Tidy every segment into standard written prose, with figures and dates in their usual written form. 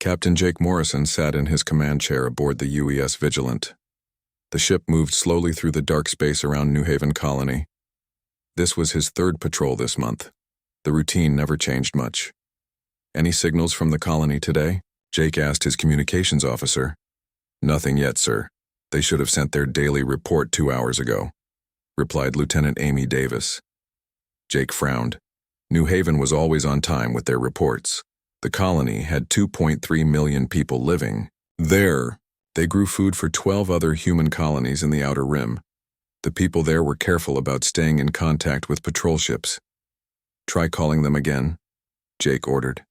Captain Jake Morrison sat in his command chair aboard the UES Vigilant. The ship moved slowly through the dark space around New Haven Colony. This was his third patrol this month. The routine never changed much. "Any signals from the colony today?" Jake asked his communications officer. "Nothing yet, sir. They should have sent their daily report 2 hours ago," replied Lieutenant Amy Davis. Jake frowned. New Haven was always on time with their reports. The colony had 2.3 million people living there. They grew food for 12 other human colonies in the Outer Rim. The people there were careful about staying in contact with patrol ships. "Try calling them again," Jake ordered.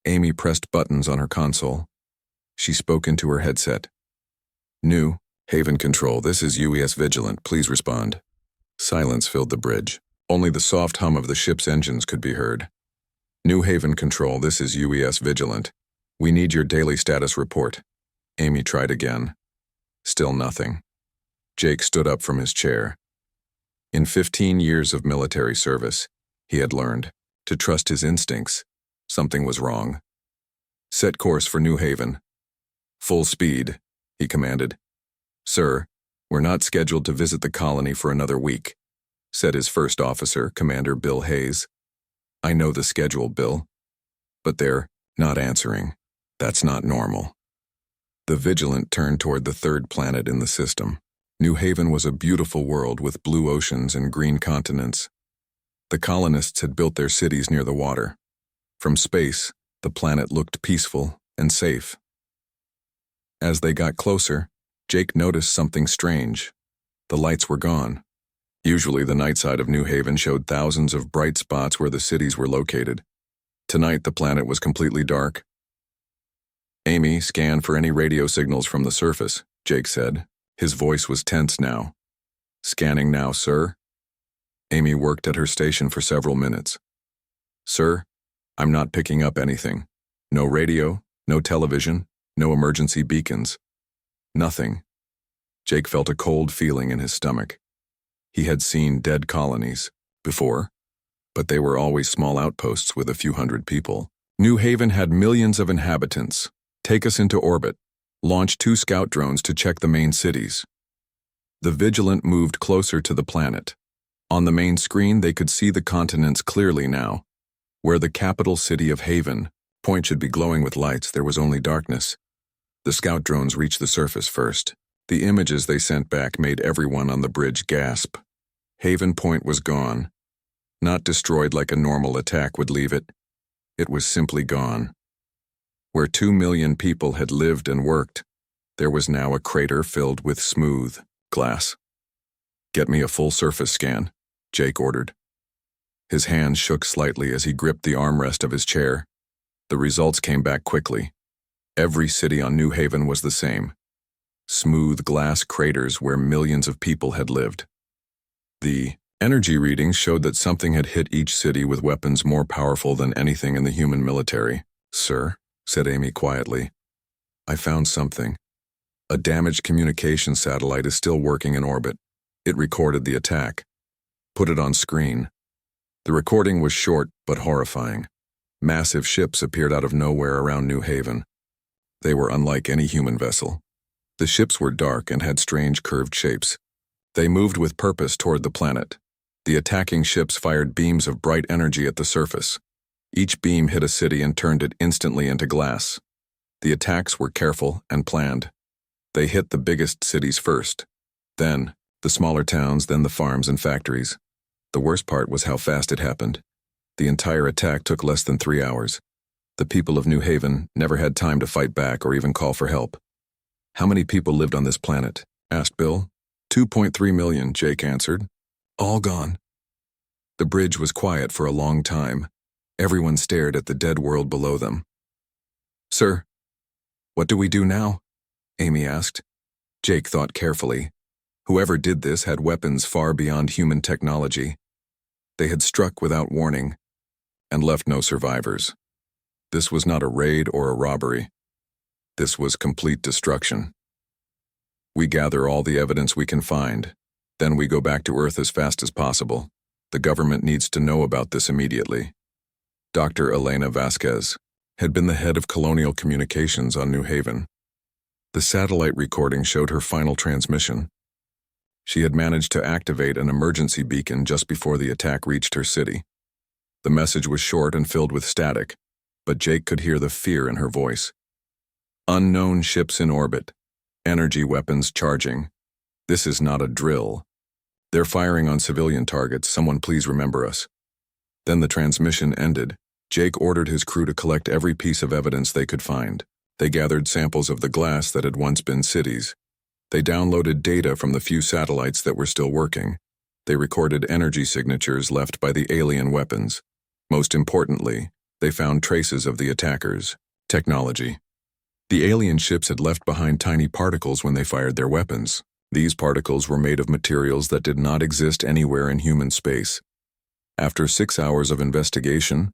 Amy pressed buttons on her console. She spoke into her headset. "New Haven Control, this is UES Vigilant. Please respond." Silence filled the bridge. Only the soft hum of the ship's engines could be heard. "New Haven Control, this is UES Vigilant. We need your daily status report." Amy tried again. Still nothing. Jake stood up from his chair. In 15 years of military service, he had learned to trust his instincts. Something was wrong. "Set course for New Haven." "Full speed," he commanded. "Sir, we're not scheduled to visit the colony for another week," said his first officer, Commander Bill Hayes. "I know the schedule, Bill. But they're not answering. That's not normal." The Vigilant turned toward the third planet in the system. New Haven was a beautiful world with blue oceans and green continents. The colonists had built their cities near the water. From space, the planet looked peaceful and safe. As they got closer, Jake noticed something strange. The lights were gone. Usually the night side of New Haven showed thousands of bright spots where the cities were located. Tonight the planet was completely dark. "Amy, scan for any radio signals from the surface," Jake said. His voice was tense now. "Scanning now, sir." Amy worked at her station for several minutes. "Sir, I'm not picking up anything. No radio, no television, no emergency beacons. Nothing." Jake felt a cold feeling in his stomach. He had seen dead colonies before, but they were always small outposts with a few hundred people. New Haven had millions of inhabitants. "Take us into orbit. Launch 2 scout drones to check the main cities." The Vigilant moved closer to the planet. On the main screen, they could see the continents clearly now. Where the capital city of Haven Point should be glowing with lights, there was only darkness. The scout drones reached the surface first. The images they sent back made everyone on the bridge gasp. Haven Point was gone. Not destroyed like a normal attack would leave it. It was simply gone. Where 2 million people had lived and worked, there was now a crater filled with smooth glass. "Get me a full surface scan," Jake ordered. His hands shook slightly as he gripped the armrest of his chair. The results came back quickly. Every city on New Haven was the same. Smooth glass craters where millions of people had lived. The energy readings showed that something had hit each city with weapons more powerful than anything in the human military. "Sir," said Amy quietly, "I found something. A damaged communication satellite is still working in orbit. It recorded the attack. Put it on screen." The recording was short but horrifying. Massive ships appeared out of nowhere around New Haven. They were unlike any human vessel. The ships were dark and had strange curved shapes. They moved with purpose toward the planet. The attacking ships fired beams of bright energy at the surface. Each beam hit a city and turned it instantly into glass. The attacks were careful and planned. They hit the biggest cities first. Then, the smaller towns, then the farms and factories. The worst part was how fast it happened. The entire attack took less than 3 hours. The people of New Haven never had time to fight back or even call for help. "How many people lived on this planet?" asked Bill. 2.3 million, Jake answered. "All gone." The bridge was quiet for a long time. Everyone stared at the dead world below them. "Sir, what do we do now?" Amy asked. Jake thought carefully. Whoever did this had weapons far beyond human technology. They had struck without warning and left no survivors. This was not a raid or a robbery. This was complete destruction. "We gather all the evidence we can find. Then we go back to Earth as fast as possible. The government needs to know about this immediately." Dr. Elena Vasquez, had been the head of colonial communications on New Haven. The satellite recording showed her final transmission. She had managed to activate an emergency beacon just before the attack reached her city. The message was short and filled with static, but Jake could hear the fear in her voice. Unknown ships in orbit. Energy weapons charging. This is not a drill. They're firing on civilian targets. Someone please remember us. Then the transmission ended. Jake ordered his crew to collect every piece of evidence they could find. They gathered samples of the glass that had once been cities. They downloaded data from the few satellites that were still working. They recorded energy signatures left by the alien weapons. Most importantly, they found traces of the attackers' technology. The alien ships had left behind tiny particles when they fired their weapons. These particles were made of materials that did not exist anywhere in human space. After 6 hours of investigation,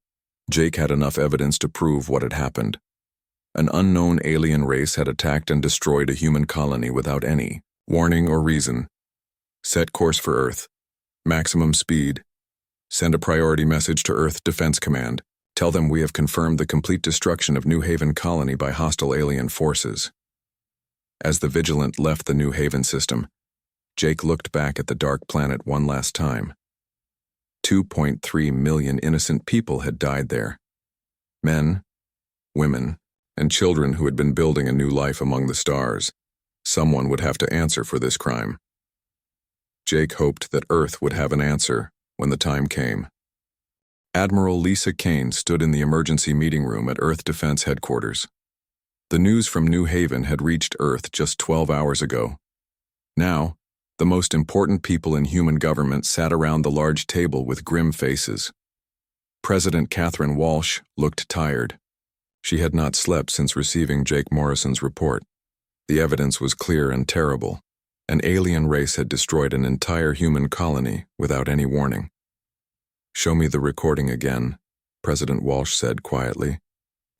Jake had enough evidence to prove what had happened. An unknown alien race had attacked and destroyed a human colony without any warning or reason. Set course for Earth. Maximum speed. Send a priority message to Earth Defense Command. Tell them we have confirmed the complete destruction of New Haven colony by hostile alien forces. As the Vigilant left the New Haven system, Jake looked back at the dark planet one last time. 2.3 million innocent people had died there. Men, women, and children who had been building a new life among the stars. Someone would have to answer for this crime. Jake hoped that Earth would have an answer when the time came. Admiral Lisa Kane stood in the emergency meeting room at Earth Defense Headquarters. The news from New Haven had reached Earth just 12 hours ago. Now, the most important people in human government sat around the large table with grim faces. President Catherine Walsh looked tired. She had not slept since receiving Jake Morrison's report. The evidence was clear and terrible. An alien race had destroyed an entire human colony without any warning. "Show me the recording again," President Walsh said quietly.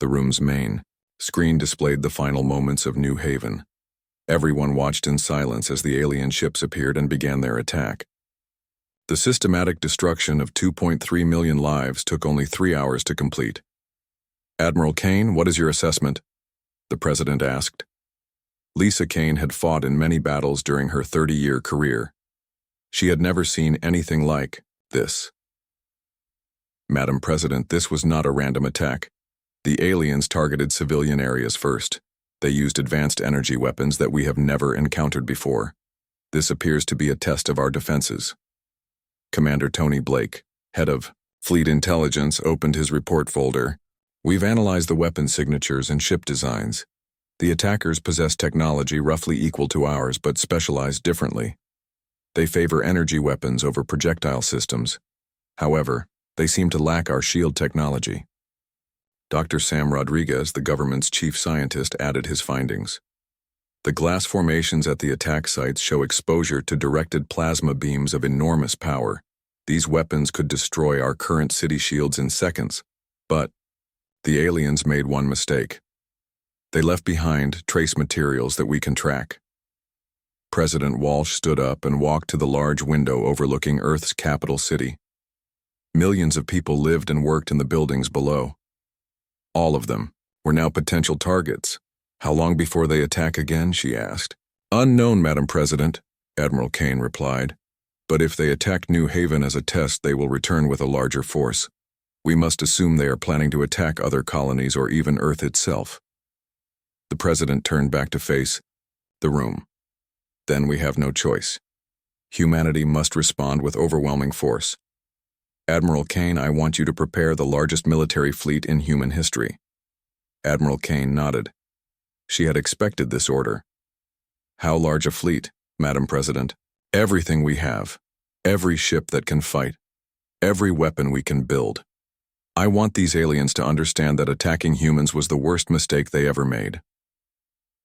The room's main screen displayed the final moments of New Haven. Everyone watched in silence as the alien ships appeared and began their attack. The systematic destruction of 2.3 million lives took only 3 hours to complete. "Admiral Kane, what is your assessment?" the president asked. Lisa Kane had fought in many battles during her 30-year career. She had never seen anything like this. "Madam President, this was not a random attack. The aliens targeted civilian areas first. They used advanced energy weapons that we have never encountered before. This appears to be a test of our defenses." Commander Tony Blake, head of Fleet Intelligence, opened his report folder. "We've analyzed the weapon signatures and ship designs. The attackers possess technology roughly equal to ours but specialized differently. They favor energy weapons over projectile systems. However, they seem to lack our shield technology." Dr. Sam Rodriguez, the government's chief scientist, added his findings. "The glass formations at the attack sites show exposure to directed plasma beams of enormous power. These weapons could destroy our current city shields in seconds, but the aliens made one mistake. They left behind trace materials that we can track." President Walsh stood up and walked to the large window overlooking Earth's capital city. Millions of people lived and worked in the buildings below. All of them were now potential targets. "How long before they attack again?" she asked. "Unknown, Madam President," Admiral Kane replied. "But if they attack New Haven as a test, they will return with a larger force. We must assume they are planning to attack other colonies or even Earth itself." The president turned back to face the room. "Then we have no choice. Humanity must respond with overwhelming force. Admiral Kane, I want you to prepare the largest military fleet in human history." Admiral Kane nodded. She had expected this order. "How large a fleet, Madam President?" "Everything we have. Every ship that can fight. Every weapon we can build. I want these aliens to understand that attacking humans was the worst mistake they ever made."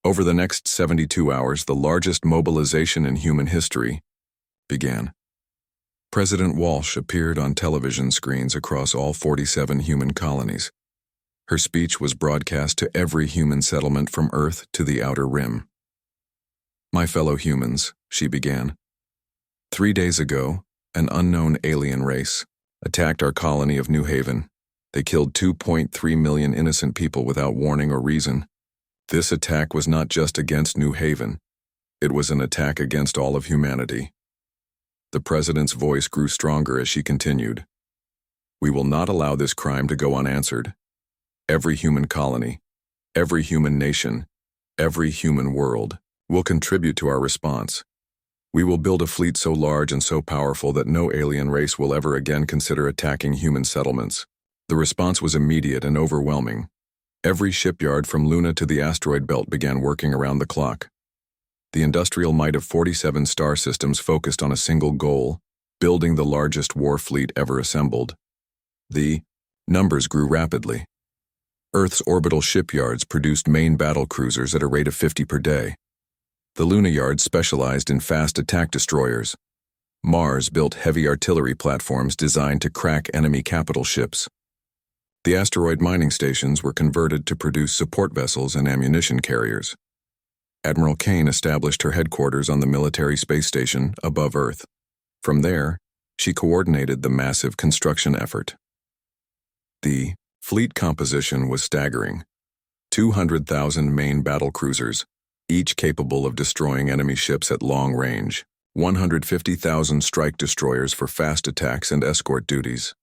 Over the next 72 hours, the largest mobilization in human history began. President Walsh appeared on television screens across all 47 human colonies. Her speech was broadcast to every human settlement from Earth to the Outer Rim. "My fellow humans," she began. 3 days ago, an unknown alien race attacked our colony of New Haven. They killed 2.3 million innocent people without warning or reason. This attack was not just against New Haven. It was an attack against all of humanity. The president's voice grew stronger as she continued. We will not allow this crime to go unanswered. Every human colony, every human nation, every human world will contribute to our response. We will build a fleet so large and so powerful that no alien race will ever again consider attacking human settlements. The response was immediate and overwhelming. Every shipyard from Luna to the asteroid belt began working around the clock. The industrial might of 47 star systems focused on a single goal, building the largest war fleet ever assembled. The numbers grew rapidly. Earth's orbital shipyards produced main battle cruisers at a rate of 50 per day. The Luna yards specialized in fast attack destroyers. Mars built heavy artillery platforms designed to crack enemy capital ships. The asteroid mining stations were converted to produce support vessels and ammunition carriers. Admiral Kane established her headquarters on the military space station above Earth. From there, she coordinated the massive construction effort. The fleet composition was staggering. 200,000 main battle cruisers, each capable of destroying enemy ships at long range. 150,000 strike destroyers for fast attacks and escort duties.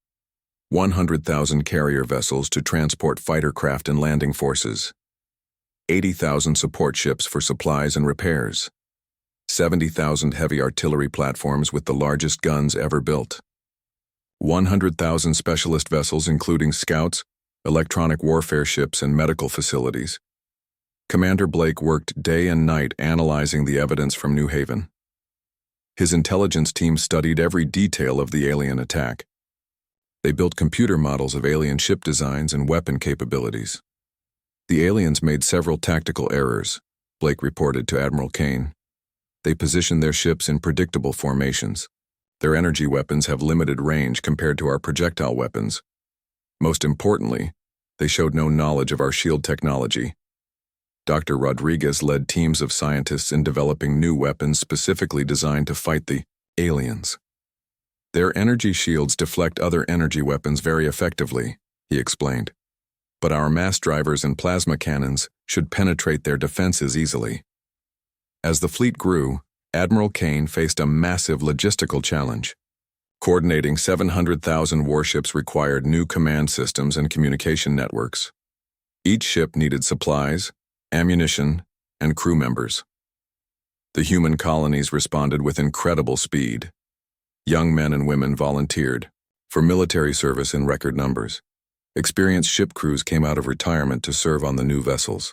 100,000 carrier vessels to transport fighter craft and landing forces. 80,000 support ships for supplies and repairs. 70,000 heavy artillery platforms with the largest guns ever built. 100,000 specialist vessels including scouts, electronic warfare ships, and medical facilities. Commander Blake worked day and night analyzing the evidence from New Haven. His intelligence team studied every detail of the alien attack. They built computer models of alien ship designs and weapon capabilities. The aliens made several tactical errors, Blake reported to Admiral Kane. They positioned their ships in predictable formations. Their energy weapons have limited range compared to our projectile weapons. Most importantly, they showed no knowledge of our shield technology. Dr. Rodriguez led teams of scientists in developing new weapons specifically designed to fight the aliens. Their energy shields deflect other energy weapons very effectively, he explained. But our mass drivers and plasma cannons should penetrate their defenses easily. As the fleet grew, Admiral Kane faced a massive logistical challenge. Coordinating 700,000 warships required new command systems and communication networks. Each ship needed supplies, ammunition, and crew members. The human colonies responded with incredible speed. Young men and women volunteered for military service in record numbers. Experienced ship crews came out of retirement to serve on the new vessels.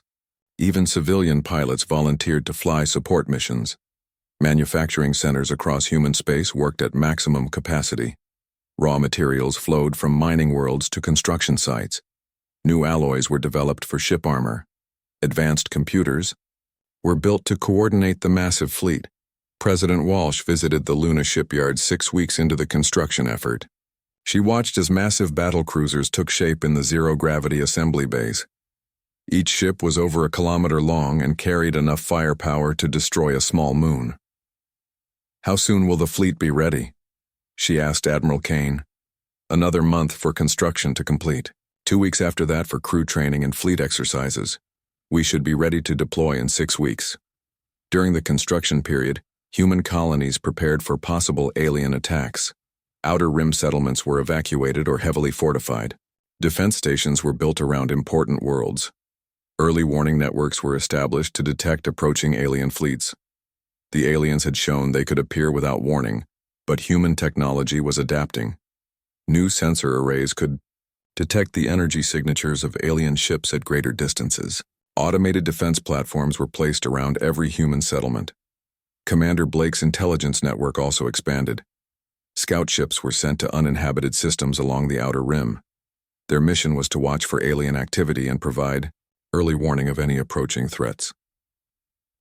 Even civilian pilots volunteered to fly support missions. Manufacturing centers across human space worked at maximum capacity. Raw materials flowed from mining worlds to construction sites. New alloys were developed for ship armor. Advanced computers were built to coordinate the massive fleet. President Walsh visited the Luna shipyard 6 weeks into the construction effort. She watched as massive battle cruisers took shape in the zero-gravity assembly bays. Each ship was over 1 kilometer long and carried enough firepower to destroy a small moon. How soon will the fleet be ready? She asked Admiral Kane. Another month for construction to complete. 2 weeks after that for crew training and fleet exercises. We should be ready to deploy in 6 weeks. During the construction period, human colonies prepared for possible alien attacks. Outer rim settlements were evacuated or heavily fortified. Defense stations were built around important worlds. Early warning networks were established to detect approaching alien fleets. The aliens had shown they could appear without warning, but human technology was adapting. New sensor arrays could detect the energy signatures of alien ships at greater distances. Automated defense platforms were placed around every human settlement. Commander Blake's intelligence network also expanded. Scout ships were sent to uninhabited systems along the outer rim. Their mission was to watch for alien activity and provide early warning of any approaching threats.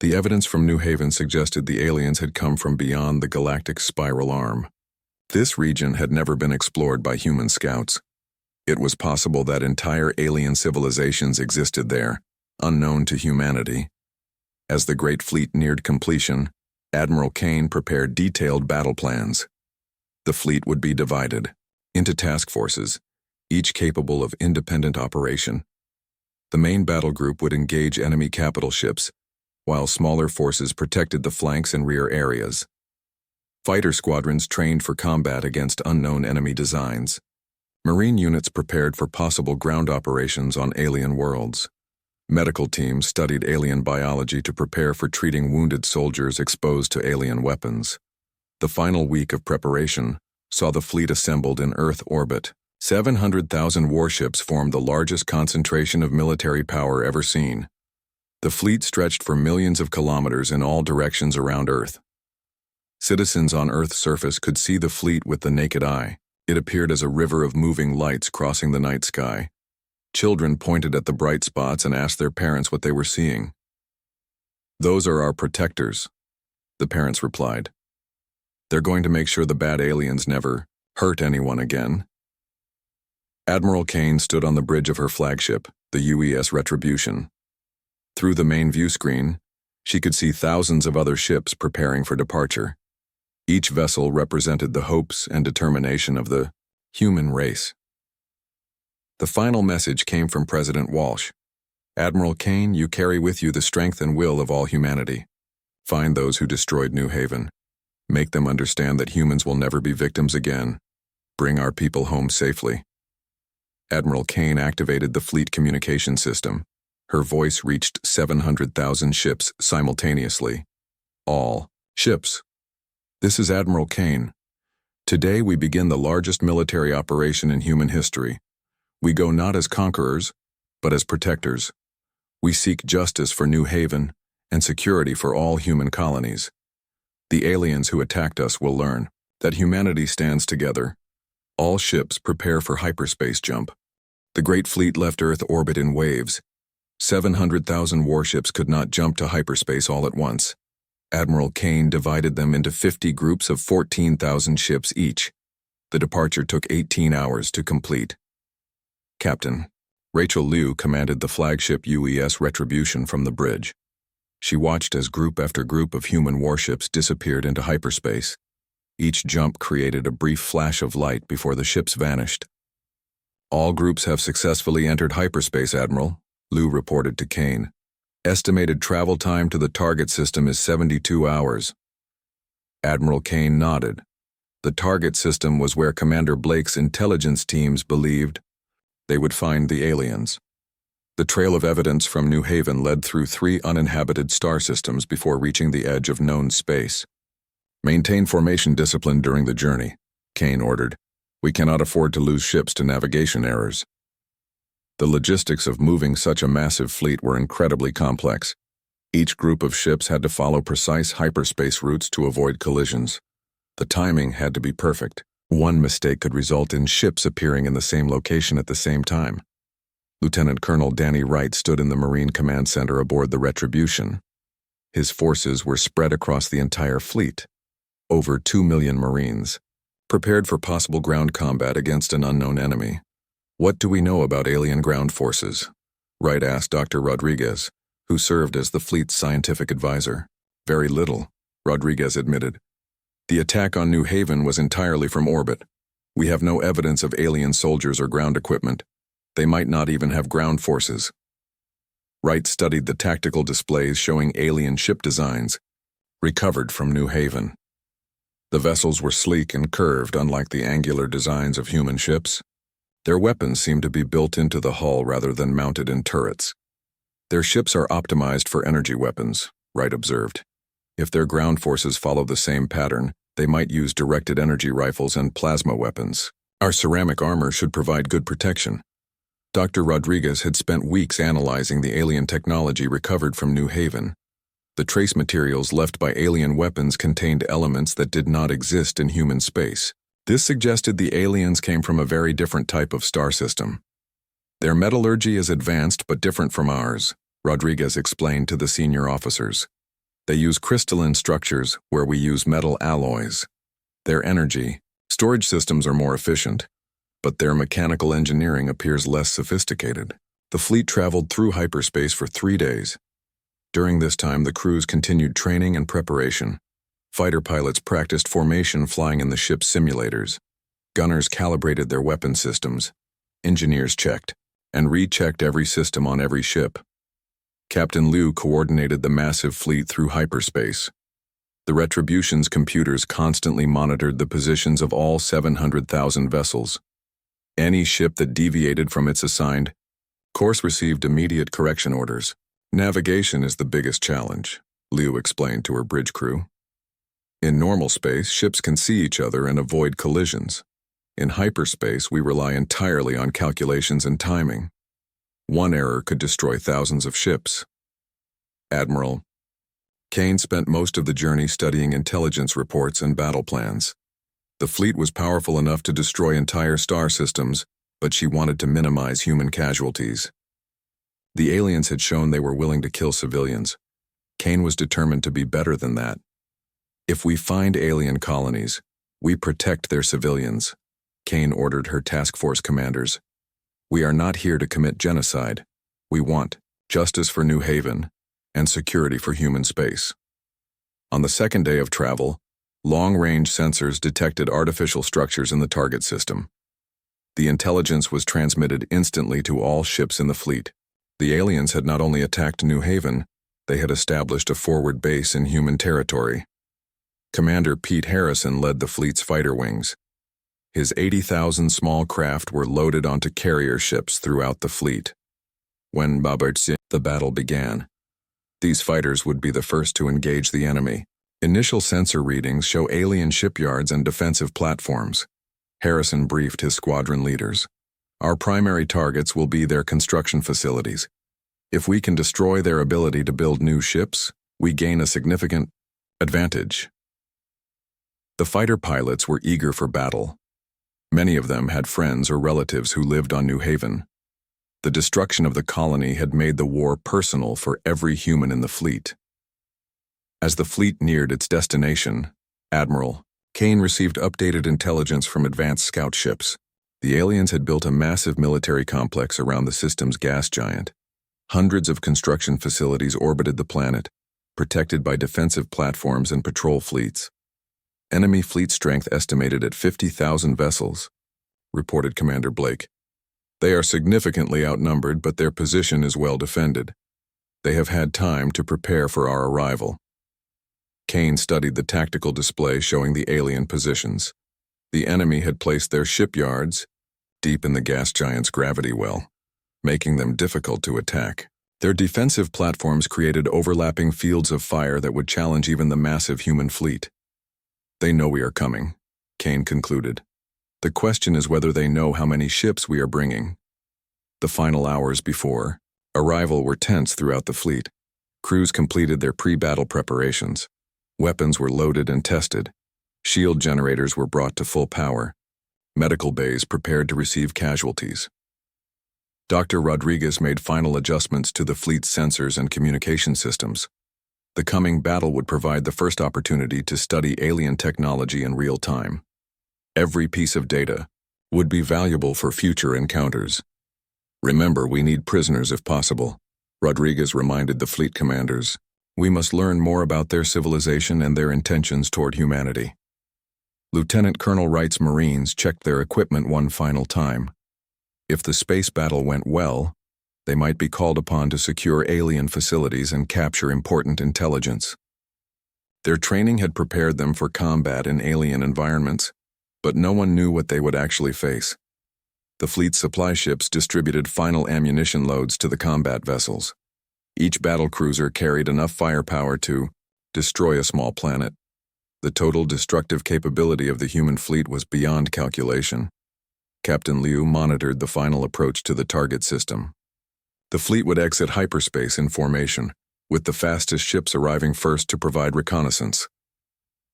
The evidence from New Haven suggested the aliens had come from beyond the galactic spiral arm. This region had never been explored by human scouts. It was possible that entire alien civilizations existed there, unknown to humanity. As the Great Fleet neared completion, Admiral Kane prepared detailed battle plans. The fleet would be divided into task forces, each capable of independent operation. The main battle group would engage enemy capital ships, while smaller forces protected the flanks and rear areas. Fighter squadrons trained for combat against unknown enemy designs. Marine units prepared for possible ground operations on alien worlds. Medical teams studied alien biology to prepare for treating wounded soldiers exposed to alien weapons. The final week of preparation saw the fleet assembled in Earth orbit. 700,000 warships formed the largest concentration of military power ever seen. The fleet stretched for millions of kilometers in all directions around Earth. Citizens on Earth's surface could see the fleet with the naked eye. It appeared as a river of moving lights crossing the night sky. Children pointed at the bright spots and asked their parents what they were seeing. "Those are our protectors," the parents replied. "They're going to make sure the bad aliens never hurt anyone again." Admiral Kane stood on the bridge of her flagship, the UES Retribution. Through the main view screen, she could see thousands of other ships preparing for departure. Each vessel represented the hopes and determination of the human race. The final message came from President Walsh. "Admiral Kane, you carry with you the strength and will of all humanity. Find those who destroyed New Haven. Make them understand that humans will never be victims again. Bring our people home safely." Admiral Kane activated the fleet communication system. Her voice reached 700,000 ships simultaneously. "All ships. This is Admiral Kane. Today we begin the largest military operation in human history. We go not as conquerors, but as protectors. We seek justice for New Haven and security for all human colonies. The aliens who attacked us will learn that humanity stands together. All ships prepare for hyperspace jump." The Great Fleet left Earth orbit in waves. 700,000 warships could not jump to hyperspace all at once. Admiral Kane divided them into 50 groups of 14,000 ships each. The departure took 18 hours to complete. Captain Rachel Liu commanded the flagship UES Retribution from the bridge. She watched as group after group of human warships disappeared into hyperspace. Each jump created a brief flash of light before the ships vanished. "All groups have successfully entered hyperspace, Admiral," Liu reported to Kane. "Estimated travel time to the target system is 72 hours. Admiral Kane nodded. The target system was where Commander Blake's intelligence teams believed they would find the aliens. The trail of evidence from New Haven led through 3 uninhabited star systems before reaching the edge of known space. "Maintain formation discipline during the journey," Kane ordered. "We cannot afford to lose ships to navigation errors." The logistics of moving such a massive fleet were incredibly complex. Each group of ships had to follow precise hyperspace routes to avoid collisions. The timing had to be perfect. One mistake could result in ships appearing in the same location at the same time. Lieutenant Colonel Danny Wright stood in the Marine Command Center aboard the Retribution. His forces were spread across the entire fleet. Over 2 million Marines, prepared for possible ground combat against an unknown enemy. "What do we know about alien ground forces?" Wright asked Dr. Rodriguez, who served as the fleet's scientific advisor. "Very little," Rodriguez admitted. "The attack on New Haven was entirely from orbit. We have no evidence of alien soldiers or ground equipment. They might not even have ground forces." Wright studied the tactical displays showing alien ship designs, recovered from New Haven. The vessels were sleek and curved, unlike the angular designs of human ships. Their weapons seemed to be built into the hull rather than mounted in turrets. "Their ships are optimized for energy weapons," Wright observed. "If their ground forces follow the same pattern, they might use directed energy rifles and plasma weapons. Our ceramic armor should provide good protection." Dr. Rodriguez had spent weeks analyzing the alien technology recovered from New Haven. The trace materials left by alien weapons contained elements that did not exist in human space. This suggested the aliens came from a very different type of star system. "Their metallurgy is advanced but different from ours," Rodriguez explained to the senior officers. "They use crystalline structures where we use metal alloys. Their energy storage systems are more efficient, but their mechanical engineering appears less sophisticated." The fleet traveled through hyperspace for 3 days. During this time, the crews continued training and preparation. Fighter pilots practiced formation flying in the ship's simulators. Gunners calibrated their weapon systems. Engineers checked and rechecked every system on every ship. Captain Liu coordinated the massive fleet through hyperspace. The Retribution's computers constantly monitored the positions of all 700,000 vessels. Any ship that deviated from its assigned course received immediate correction orders. Navigation is the biggest challenge, Liu explained to her bridge crew. In normal space, ships can see each other and avoid collisions. In hyperspace, we rely entirely on calculations and timing. One error could destroy thousands of ships. Admiral Kane spent most of the journey studying intelligence reports and battle plans. The fleet was powerful enough to destroy entire star systems, but she wanted to minimize human casualties. The aliens had shown they were willing to kill civilians. Kane was determined to be better than that. If we find alien colonies, we protect their civilians, Kane ordered her task force commanders. We are not here to commit genocide. We want justice for New Haven and security for human space. On the second day of travel, long-range sensors detected artificial structures in the target system. The intelligence was transmitted instantly to all ships in the fleet. The aliens had not only attacked New Haven, they had established a forward base in human territory. Commander Pete Harrison led the fleet's fighter wings. His 80,000 small craft were loaded onto carrier ships throughout the fleet. When the battle began, these fighters would be the first to engage the enemy. Initial sensor readings show alien shipyards and defensive platforms. Harrison briefed his squadron leaders. Our primary targets will be their construction facilities. If we can destroy their ability to build new ships, we gain a significant advantage. The fighter pilots were eager for battle. Many of them had friends or relatives who lived on New Haven. The destruction of the colony had made the war personal for every human in the fleet. As the fleet neared its destination, Admiral Kane received updated intelligence from advanced scout ships. The aliens had built a massive military complex around the system's gas giant. Hundreds of construction facilities orbited the planet, protected by defensive platforms and patrol fleets. Enemy fleet strength estimated at 50,000 vessels, reported Commander Blake. They are significantly outnumbered, but their position is well defended. They have had time to prepare for our arrival. Kane studied the tactical display showing the alien positions. The enemy had placed their shipyards deep in the gas giant's gravity well, making them difficult to attack. Their defensive platforms created overlapping fields of fire that would challenge even the massive human fleet. They know we are coming, Kane concluded. The question is whether they know how many ships we are bringing. The final hours before arrival were tense throughout the fleet. Crews completed their pre-battle preparations. Weapons were loaded and tested. Shield generators were brought to full power. Medical bays prepared to receive casualties. Dr. Rodriguez made final adjustments to the fleet's sensors and communication systems. The coming battle would provide the first opportunity to study alien technology in real time. Every piece of data would be valuable for future encounters. Remember, we need prisoners if possible, Rodriguez reminded the fleet commanders. We must learn more about their civilization and their intentions toward humanity. Lieutenant Colonel Wright's Marines checked their equipment one final time. If the space battle went well, they might be called upon to secure alien facilities and capture important intelligence. Their training had prepared them for combat in alien environments, but no one knew what they would actually face. The fleet's supply ships distributed final ammunition loads to the combat vessels. Each battlecruiser carried enough firepower to destroy a small planet. The total destructive capability of the human fleet was beyond calculation. Captain Liu monitored the final approach to the target system. The fleet would exit hyperspace in formation, with the fastest ships arriving first to provide reconnaissance.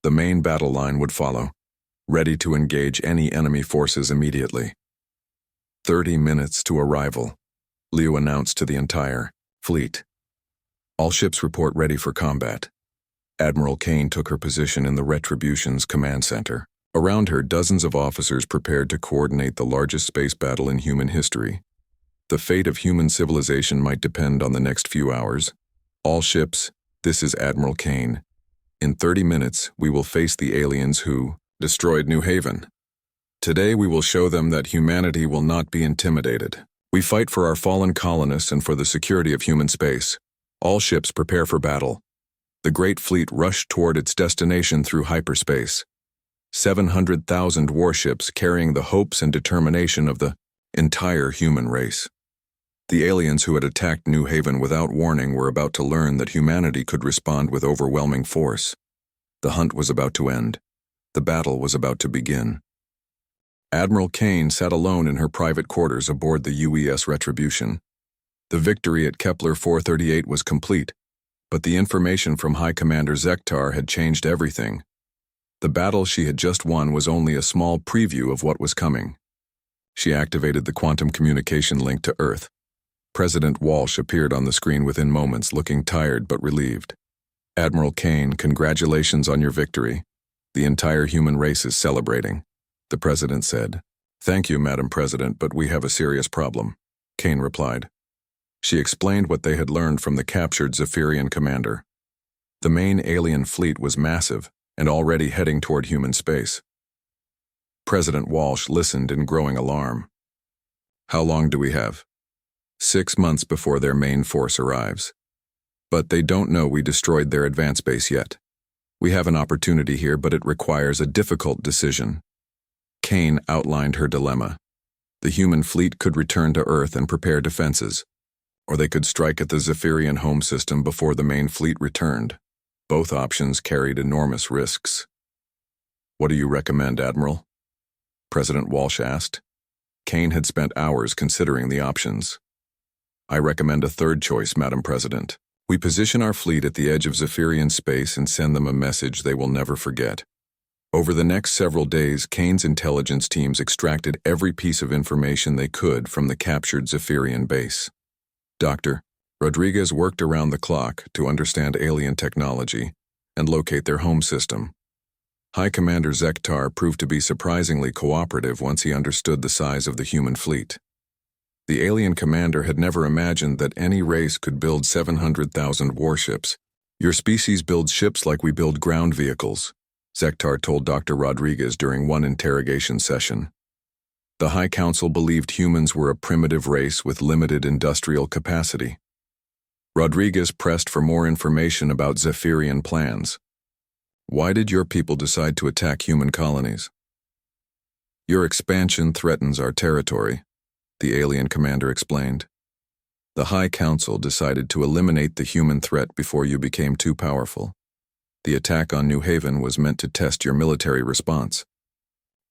The main battle line would follow, ready to engage any enemy forces immediately. 30 minutes to arrival, Liu announced to the entire fleet. All ships report ready for combat. Admiral Kane took her position in the Retribution's command center. Around her, dozens of officers prepared to coordinate the largest space battle in human history. The fate of human civilization might depend on the next few hours. All ships, this is Admiral Kane. In 30 minutes, we will face the aliens who destroyed New Haven. Today we will show them that humanity will not be intimidated. We fight for our fallen colonists and for the security of human space. All ships prepare for battle. The great fleet rushed toward its destination through hyperspace. 700,000 warships carrying the hopes and determination of the entire human race. The aliens who had attacked New Haven without warning were about to learn that humanity could respond with overwhelming force. The hunt was about to end. The battle was about to begin. Admiral Kane sat alone in her private quarters aboard the UES Retribution. The victory at Kepler 438 was complete, but the information from High Commander Zektar had changed everything. The battle she had just won was only a small preview of what was coming. She activated the quantum communication link to Earth. President Walsh appeared on the screen within moments, looking tired but relieved. Admiral Kane, congratulations on your victory. The entire human race is celebrating, the president said. Thank you, Madam President, but we have a serious problem, Kane replied. She explained what they had learned from the captured Zephyrian commander. The main alien fleet was massive and already heading toward human space. President Walsh listened in growing alarm. How long do we have? 6 months before their main force arrives. But they don't know we destroyed their advance base yet. We have an opportunity here, but it requires a difficult decision. Kane outlined her dilemma. The human fleet could return to Earth and prepare defenses, or they could strike at the Zephyrian home system before the main fleet returned. Both options carried enormous risks. What do you recommend, Admiral? President Walsh asked. Kane had spent hours considering the options. I recommend a third choice, Madam President. We position our fleet at the edge of Zephyrian space and send them a message they will never forget. Over the next several days, Kane's intelligence teams extracted every piece of information they could from the captured Zephyrian base. Dr. Rodriguez worked around the clock to understand alien technology and locate their home system. High Commander Zektar proved to be surprisingly cooperative once he understood the size of the human fleet. The alien commander had never imagined that any race could build 700,000 warships. Your species builds ships like we build ground vehicles, Zektar told Dr. Rodriguez during one interrogation session. The High Council believed humans were a primitive race with limited industrial capacity. Rodriguez pressed for more information about Zephyrian plans. Why did your people decide to attack human colonies? Your expansion threatens our territory, the alien commander explained. The High Council decided to eliminate the human threat before you became too powerful. The attack on New Haven was meant to test your military response.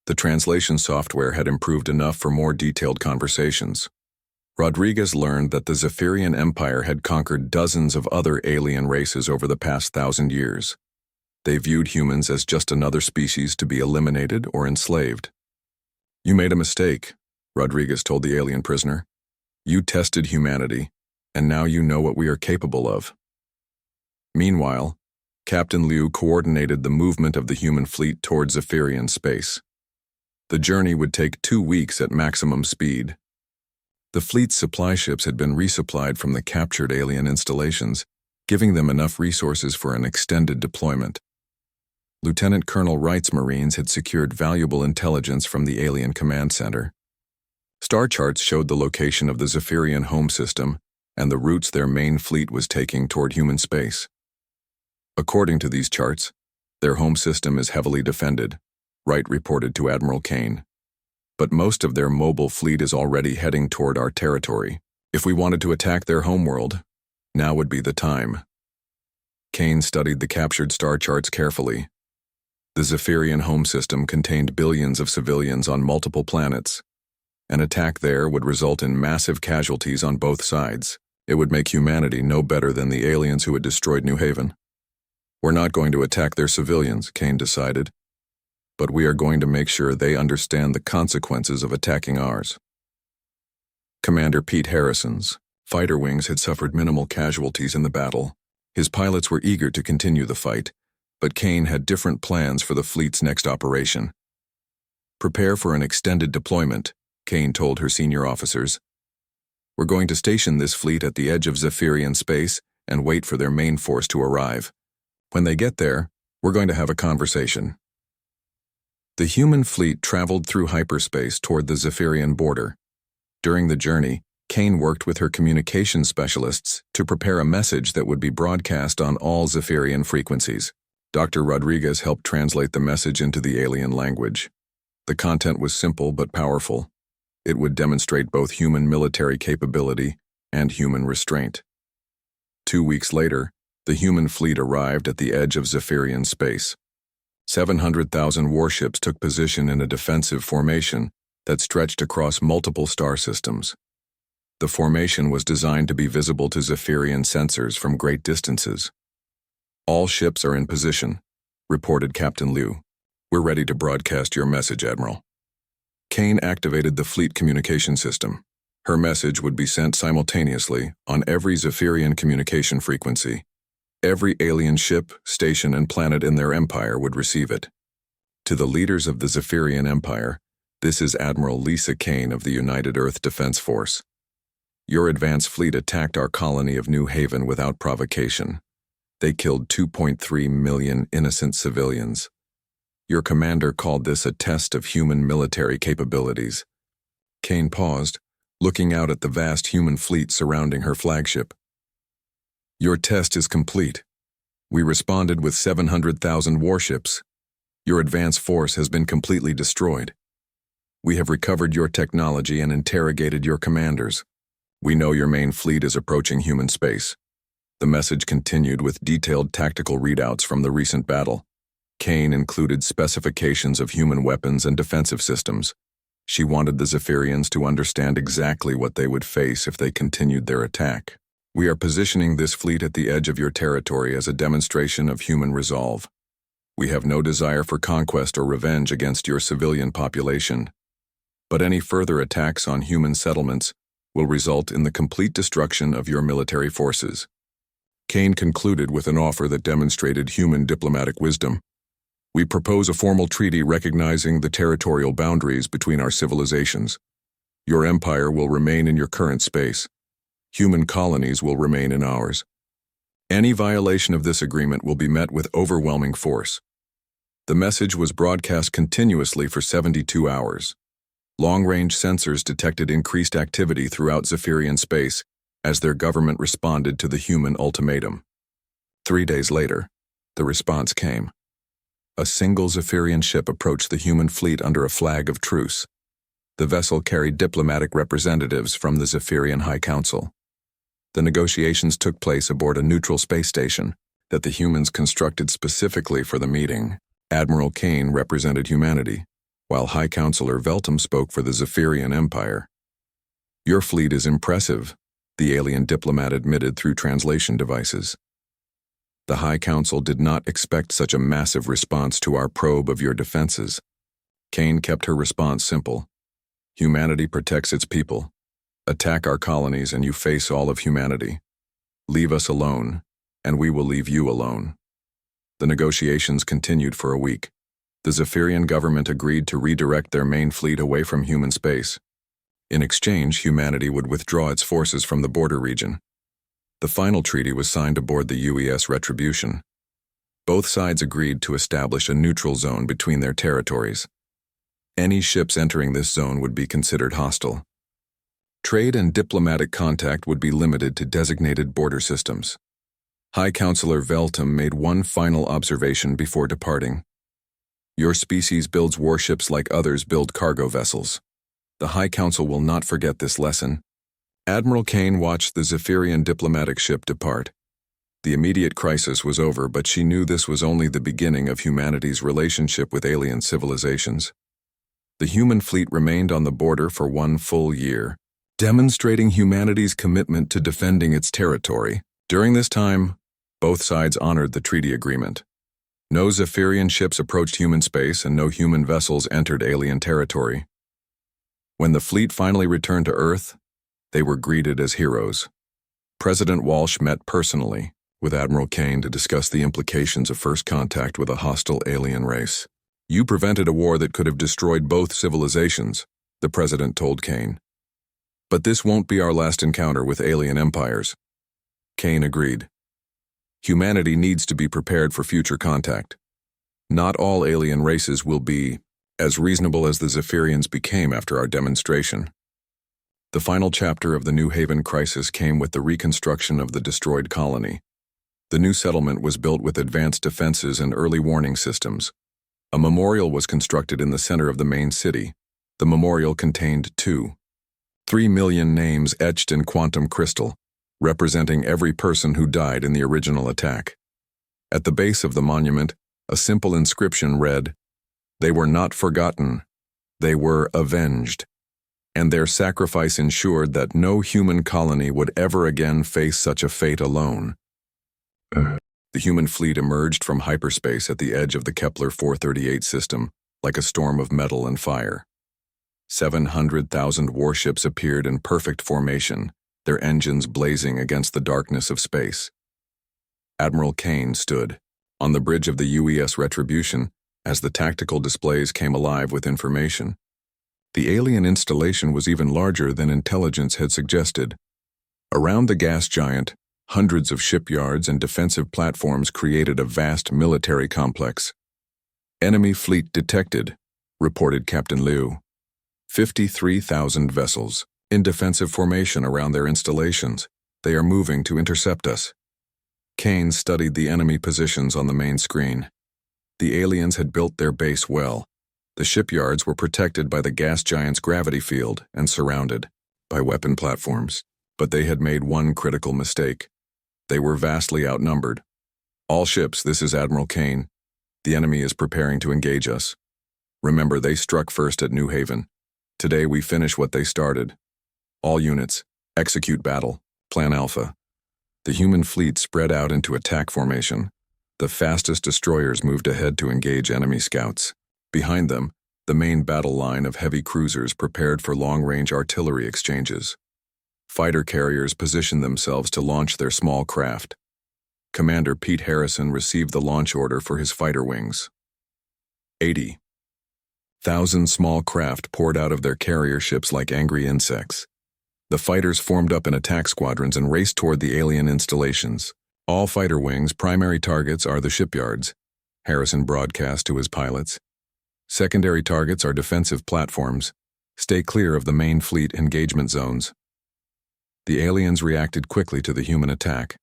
The translation software had improved enough for more detailed conversations. Rodriguez learned that the Zephyrian Empire had conquered dozens of other alien races over the past 1,000 years. They viewed humans as just another species to be eliminated or enslaved. You made a mistake, Rodriguez told the alien prisoner. You tested humanity, and now you know what we are capable of. Meanwhile, Captain Liu coordinated the movement of the human fleet towards Zephyrian space. The journey would take 2 weeks at maximum speed. The fleet's supply ships had been resupplied from the captured alien installations, giving them enough resources for an extended deployment. Lieutenant Colonel Wright's Marines had secured valuable intelligence from the alien command center. Star charts showed the location of the Zephyrian home system and the routes their main fleet was taking toward human space. According to these charts, their home system is heavily defended, Wright reported to Admiral Kane. But most of their mobile fleet is already heading toward our territory. If we wanted to attack their homeworld, now would be the time. Kane studied the captured star charts carefully. The Zephyrian home system contained billions of civilians on multiple planets. An attack there would result in massive casualties on both sides. It would make humanity no better than the aliens who had destroyed New Haven. We're not going to attack their civilians, Kane decided, but we are going to make sure they understand the consequences of attacking ours. Commander Pete Harrison's fighter wings had suffered minimal casualties in the battle. His pilots were eager to continue the fight, but Kane had different plans for the fleet's next operation. Prepare for an extended deployment, Kane told her senior officers. We're going to station this fleet at the edge of Zephyrian space and wait for their main force to arrive. When they get there, we're going to have a conversation. The human fleet traveled through hyperspace toward the Zephyrian border. During the journey, Kane worked with her communications specialists to prepare a message that would be broadcast on all Zephyrian frequencies. Dr. Rodriguez helped translate the message into the alien language. The content was simple but powerful. It would demonstrate both human military capability and human restraint. 2 weeks later, the human fleet arrived at the edge of Zephyrian space. 700,000 warships took position in a defensive formation that stretched across multiple star systems. The formation was designed to be visible to Zephyrian sensors from great distances. "All ships are in position," reported Captain Liu. "We're ready to broadcast your message, Admiral." Kane activated the fleet communication system. Her message would be sent simultaneously on every Zephyrian communication frequency. Every alien ship, station, and planet in their empire would receive it. To the leaders of the Zephyrian Empire, this is Admiral Lisa Kane of the United Earth Defense Force. Your advance fleet attacked our colony of New Haven without provocation. They killed 2.3 million innocent civilians. Your commander called this a test of human military capabilities. Kane paused, looking out at the vast human fleet surrounding her flagship. Your test is complete. We responded with 700,000 warships. Your advance force has been completely destroyed. We have recovered your technology and interrogated your commanders. We know your main fleet is approaching human space. The message continued with detailed tactical readouts from the recent battle. Kane included specifications of human weapons and defensive systems. She wanted the Zephyrians to understand exactly what they would face if they continued their attack. "We are positioning this fleet at the edge of your territory as a demonstration of human resolve. We have no desire for conquest or revenge against your civilian population. But any further attacks on human settlements will result in the complete destruction of your military forces." Kane concluded with an offer that demonstrated human diplomatic wisdom. "We propose a formal treaty recognizing the territorial boundaries between our civilizations. Your empire will remain in your current space. Human colonies will remain in ours. Any violation of this agreement will be met with overwhelming force." The message was broadcast continuously for 72 hours. Long-range sensors detected increased activity throughout Zephyrian space as their government responded to the human ultimatum. 3 days later, the response came. A single Zephyrian ship approached the human fleet under a flag of truce. The vessel carried diplomatic representatives from the Zephyrian High Council. The negotiations took place aboard a neutral space station that the humans constructed specifically for the meeting. Admiral Kane represented humanity, while High Counselor Veltum spoke for the Zephyrian Empire. "Your fleet is impressive," the alien diplomat admitted through translation devices. "The High Council did not expect such a massive response to our probe of your defenses." Kane kept her response simple. "Humanity protects its people. Attack our colonies and you face all of humanity. Leave us alone, and we will leave you alone." The negotiations continued for a week. The Zephyrian government agreed to redirect their main fleet away from human space. In exchange, humanity would withdraw its forces from the border region. The final treaty was signed aboard the UES Retribution. Both sides agreed to establish a neutral zone between their territories. Any ships entering this zone would be considered hostile. Trade and diplomatic contact would be limited to designated border systems. High Counselor Veltum made one final observation before departing. "Your species builds warships like others build cargo vessels. The High Council will not forget this lesson." Admiral Kane watched the Zephyrian diplomatic ship depart. The immediate crisis was over, but she knew this was only the beginning of humanity's relationship with alien civilizations. The human fleet remained on the border for 1 full year, demonstrating humanity's commitment to defending its territory. During this time, both sides honored the treaty agreement. No Zephyrian ships approached human space and no human vessels entered alien territory. When the fleet finally returned to Earth, they were greeted as heroes. President Walsh met personally with Admiral Kane to discuss the implications of first contact with a hostile alien race. "You prevented a war that could have destroyed both civilizations," the president told Kane. "But this won't be our last encounter with alien empires." Kane agreed. "Humanity needs to be prepared for future contact. Not all alien races will be as reasonable as the Zephyrians became after our demonstration. The final chapter of the New Haven crisis came with the reconstruction of the destroyed colony. The new settlement was built with advanced defenses and early warning systems. A memorial was constructed in the center of the main city. The memorial contained 3 million names etched in quantum crystal, representing every person who died in the original attack. At the base of the monument, a simple inscription read, "They were not forgotten, they were avenged," and their sacrifice ensured that no human colony would ever again face such a fate alone. The human fleet emerged from hyperspace at the edge of the Kepler 438 system, like a storm of metal and fire. 700,000 warships appeared in perfect formation, their engines blazing against the darkness of space. Admiral Kane stood on the bridge of the UES Retribution as the tactical displays came alive with information. The alien installation was even larger than intelligence had suggested. Around the gas giant, hundreds of shipyards and defensive platforms created a vast military complex. "Enemy fleet detected," reported Captain Liu. 53,000 vessels, in defensive formation around their installations. They are moving to intercept us. Kane studied the enemy positions on the main screen. The aliens had built their base well. The shipyards were protected by the gas giant's gravity field and surrounded by weapon platforms. But they had made one critical mistake. They were vastly outnumbered. "All ships, this is Admiral Kane. The enemy is preparing to engage us. Remember, they struck first at New Haven. Today we finish what they started. All units, execute battle. Plan Alpha." The human fleet spread out into attack formation. The fastest destroyers moved ahead to engage enemy scouts. Behind them, the main battle line of heavy cruisers prepared for long-range artillery exchanges. Fighter carriers positioned themselves to launch their small craft. Commander Pete Harrison received the launch order for his fighter wings. 80,000 small craft poured out of their carrier ships like angry insects. The fighters formed up in attack squadrons and raced toward the alien installations. "All fighter wings' primary targets are the shipyards," Harrison broadcast to his pilots. "Secondary targets are defensive platforms. Stay clear of the main fleet engagement zones." The aliens reacted quickly to the human attack.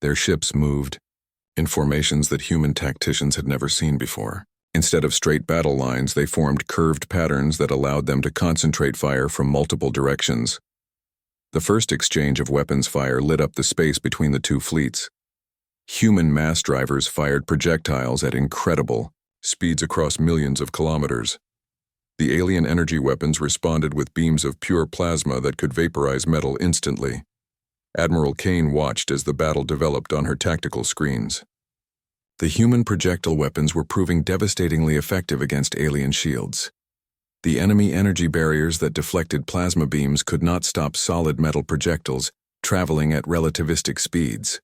Their ships moved in formations that human tacticians had never seen before. Instead of straight battle lines, they formed curved patterns that allowed them to concentrate fire from multiple directions. The first exchange of weapons fire lit up the space between the two fleets. Human mass drivers fired projectiles at incredible speeds across millions of kilometers. The alien energy weapons responded with beams of pure plasma that could vaporize metal instantly. Admiral Kane watched as the battle developed on her tactical screens. The human projectile weapons were proving devastatingly effective against alien shields. The enemy energy barriers that deflected plasma beams could not stop solid metal projectiles traveling at relativistic speeds.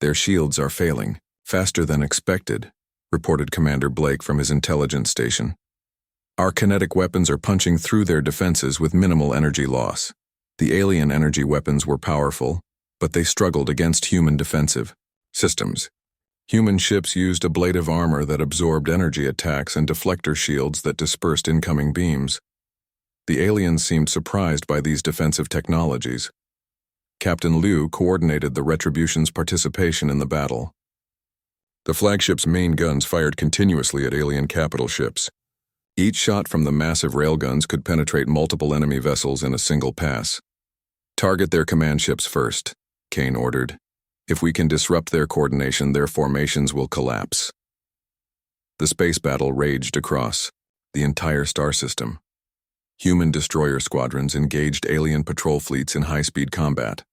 "Their shields are failing, faster than expected," reported Commander Blake from his intelligence station. "Our kinetic weapons are punching through their defenses with minimal energy loss." The alien energy weapons were powerful, but they struggled against human defensive systems. Human ships used ablative armor that absorbed energy attacks and deflector shields that dispersed incoming beams. The aliens seemed surprised by these defensive technologies. Captain Liu coordinated the Retribution's participation in the battle. The flagship's main guns fired continuously at alien capital ships. Each shot from the massive railguns could penetrate multiple enemy vessels in a single pass. "Target their command ships first," Kane ordered. "If we can disrupt their coordination, their formations will collapse." The space battle raged across the entire star system. Human destroyer squadrons engaged alien patrol fleets in high-speed combat.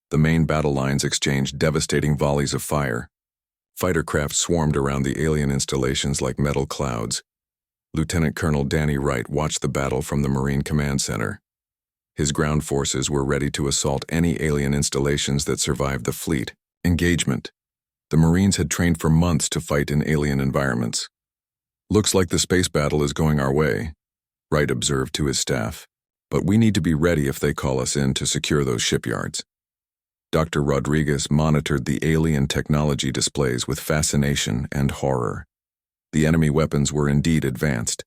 The main battle lines exchanged devastating volleys of fire. Fighter craft swarmed around the alien installations like metal clouds. Lieutenant Colonel Danny Wright watched the battle from the Marine Command Center. His ground forces were ready to assault any alien installations that survived the fleet engagement. The Marines had trained for months to fight in alien environments. "Looks like the space battle is going our way," Wright observed to his staff. "But we need to be ready if they call us in to secure those shipyards." Dr. Rodriguez monitored the alien technology displays with fascination and horror. The enemy weapons were indeed advanced,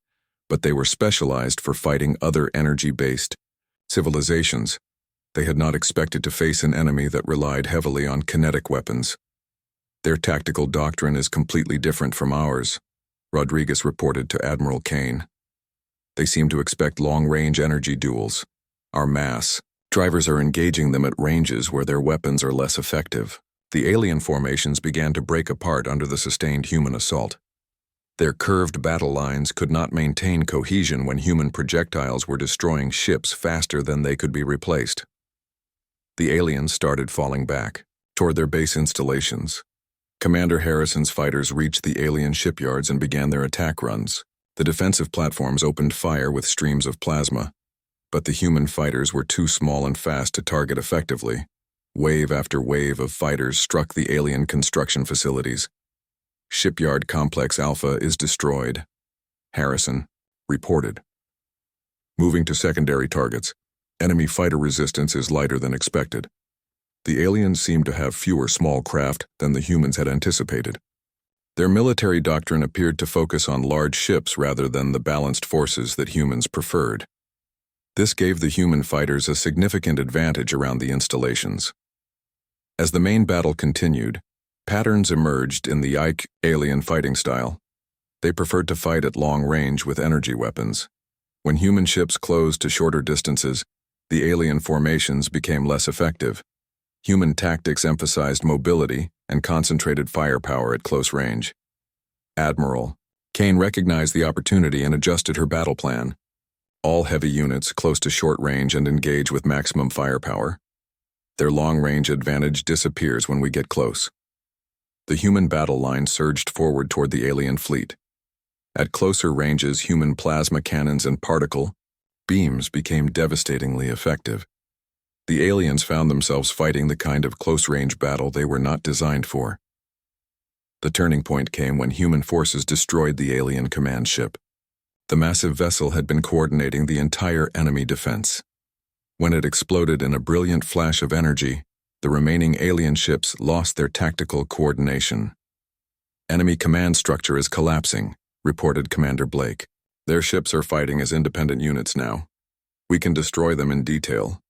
but they were specialized for fighting other energy-based civilizations. They had not expected to face an enemy that relied heavily on kinetic weapons. Their tactical doctrine is completely different from ours, Rodriguez reported to Admiral Kane. They seem to expect long-range energy duels. Our mass drivers are engaging them at ranges where their weapons are less effective. The alien formations began to break apart under the sustained human assault. Their curved battle lines could not maintain cohesion when human projectiles were destroying ships faster than they could be replaced. The aliens started falling back toward their base installations. Commander Harrison's fighters reached the alien shipyards and began their attack runs. The defensive platforms opened fire with streams of plasma, but the human fighters were too small and fast to target effectively. Wave after wave of fighters struck the alien construction facilities. Shipyard Complex Alpha is destroyed, Harrison reported. Moving to secondary targets, enemy fighter resistance is lighter than expected. The aliens seem to have fewer small craft than the humans had anticipated. Their military doctrine appeared to focus on large ships rather than the balanced forces that humans preferred. This gave the human fighters a significant advantage around the installations. As the main battle continued, patterns emerged in the Ike alien fighting style. They preferred to fight at long range with energy weapons. When human ships closed to shorter distances, the alien formations became less effective. Human tactics emphasized mobility and concentrated firepower at close range. Admiral Kane recognized the opportunity and adjusted her battle plan. All heavy units close to short range and engage with maximum firepower. Their long-range advantage disappears when we get close. The human battle line surged forward toward the alien fleet. At closer ranges, human plasma cannons and particle beams became devastatingly effective. The aliens found themselves fighting the kind of close-range battle they were not designed for. The turning point came when human forces destroyed the alien command ship. The massive vessel had been coordinating the entire enemy defense. When it exploded in a brilliant flash of energy, the remaining alien ships lost their tactical coordination. Enemy command structure is collapsing, reported Commander Blake. Their ships are fighting as independent units now. We can destroy them in detail.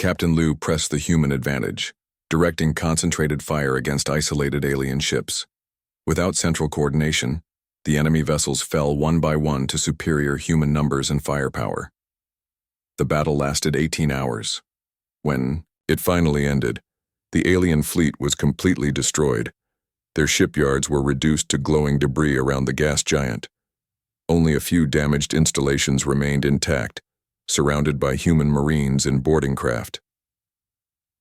Captain Liu pressed the human advantage, directing concentrated fire against isolated alien ships. Without central coordination, the enemy vessels fell one by one to superior human numbers and firepower. The battle lasted 18 hours. When it finally ended, the alien fleet was completely destroyed. Their shipyards were reduced to glowing debris around the gas giant. Only a few damaged installations remained intact, surrounded by human marines in boarding craft.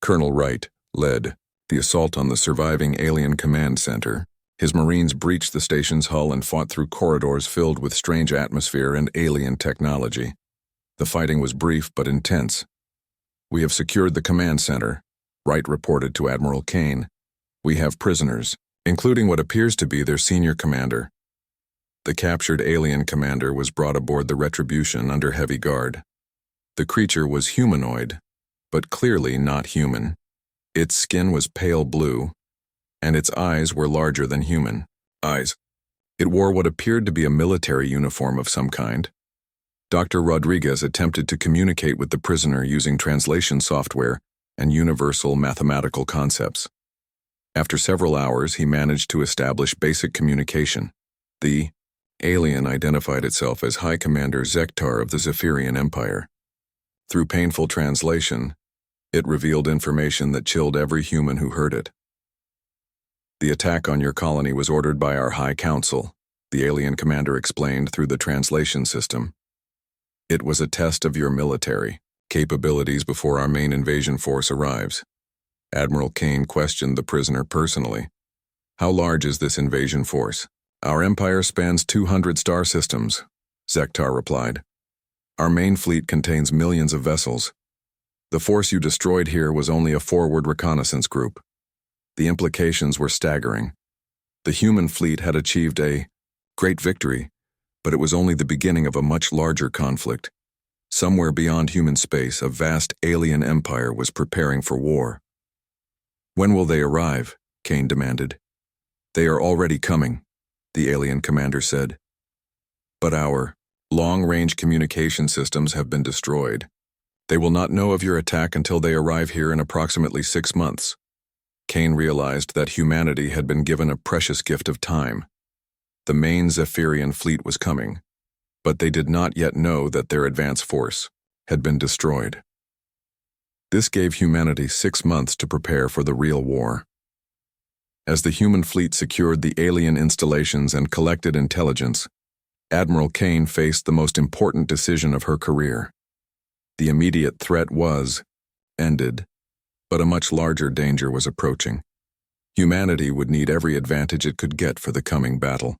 Colonel Wright led the assault on the surviving alien command center. His marines breached the station's hull and fought through corridors filled with strange atmosphere and alien technology. The fighting was brief but intense. We have secured the command center, Wright reported to Admiral Kane. We have prisoners, including what appears to be their senior commander. The captured alien commander was brought aboard the Retribution under heavy guard. The creature was humanoid, but clearly not human. Its skin was pale blue, and its eyes were larger than human eyes. It wore what appeared to be a military uniform of some kind. Dr. Rodriguez attempted to communicate with the prisoner using translation software and universal mathematical concepts. After several hours, he managed to establish basic communication. The alien identified itself as High Commander Zektar of the Zephyrian Empire. Through painful translation, it revealed information that chilled every human who heard it. The attack on your colony was ordered by our High Council, the alien commander explained through the translation system. It was a test of your military capabilities before our main invasion force arrives. Admiral Kane questioned the prisoner personally. How large is this invasion force? Our empire spans 200 star systems, Zektar replied. Our main fleet contains millions of vessels. The force you destroyed here was only a forward reconnaissance group. The implications were staggering. The human fleet had achieved a great victory, but it was only the beginning of a much larger conflict. Somewhere beyond human space, a vast alien empire was preparing for war. When will they arrive? Kane demanded. They are already coming, the alien commander said. But our Long-range communication systems have been destroyed. They will not know of your attack until they arrive here in approximately 6 months. Kane realized that humanity had been given a precious gift of time. The main Zephyrian fleet was coming, but they did not yet know that their advance force had been destroyed. This gave humanity 6 months to prepare for the real war. As the human fleet secured the alien installations and collected intelligence, Admiral Kane faced the most important decision of her career. The immediate threat was ended, but a much larger danger was approaching. Humanity would need every advantage it could get for the coming battle.